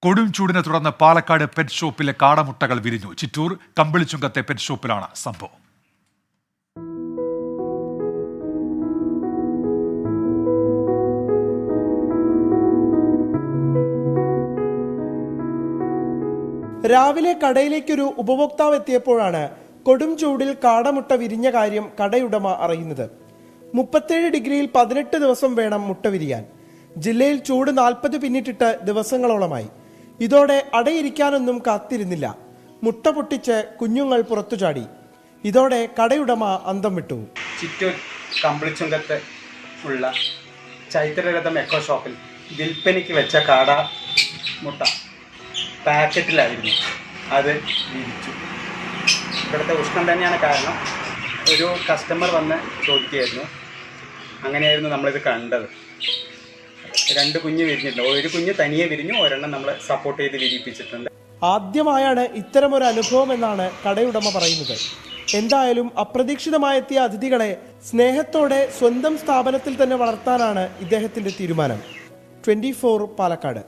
കൊടും ചൂടിനെ തുടർന്ന് പാലക്കാട് പെറ്റ് ഷോപ്പിലെ കാടമുട്ടകൾ വിരിഞ്ഞു. ചിറ്റൂർ കമ്പിളിച്ചുങ്കത്തെ പെറ്റ് ഷോപ്പിലാണ് സംഭവം. രാവിലെ കടയിലേക്കൊരു ഉപഭോക്താവ് എത്തിയപ്പോഴാണ് കൊടും ചൂടിൽ കാടമുട്ട വിരിഞ്ഞ കാര്യം കടയുടമ അറിയുന്നത്. 37 ഡിഗ്രിയിൽ 18 ദിവസം വേണം മുട്ട വിരിയാൻ. ജില്ലയിൽ ചൂട് 40 പിന്നിട്ടിട്ട് ദിവസങ്ങളോളമായി. ഇതോടെ അടയിരിക്കാനൊന്നും കാത്തിരുന്നില്ല. മുട്ട പൊട്ടിച്ച് കുഞ്ഞുങ്ങൾ പുറത്തു ചാടി. ഇതോടെ കടയുടമ അന്തം വിട്ടു. ചിറ്റൂർ കമ്പിളിച്ചുങ്കത്ത് ഉള്ള ചൈത്രരഥം എക്കോ ഷോപ്പിൽ വിൽപ്പനയ്ക്ക് വെച്ച കാട മുട്ട പാക്കറ്റിലായിരുന്നു. അത് വിരിച്ചു. ഇവിടുത്തെ ഉഷ്ണം തന്നെയാണ് കാരണം. ഒരു കസ്റ്റമർ വന്ന് ചോദിക്കുകയായിരുന്നു. അങ്ങനെയായിരുന്നു നമ്മളിത് കണ്ടത്. 2 കുഞ്ഞ് വിരിഞ്ഞിട്ടുണ്ട്. ഒരു കുഞ്ഞ് തനിയെ വിരിഞ്ഞു, ഒരെണ്ണം നമ്മൾ സപ്പോർട്ട് ചെയ്ത് വിരിപ്പിച്ചിട്ടുണ്ട്. ആദ്യമായാണ് ഇത്തരമൊരു അനുഭവം എന്നാണ് കടയുടമ പറയുന്നത്. എന്തായാലും അപ്രതീക്ഷിതമായെത്തിയ അതിഥികളെ സ്നേഹത്തോടെ സ്വന്തം സ്ഥാപനത്തിൽ തന്നെ വളർത്താനാണ് ഇദ്ദേഹത്തിന്റെ തീരുമാനം. 24 പാലക്കാട്.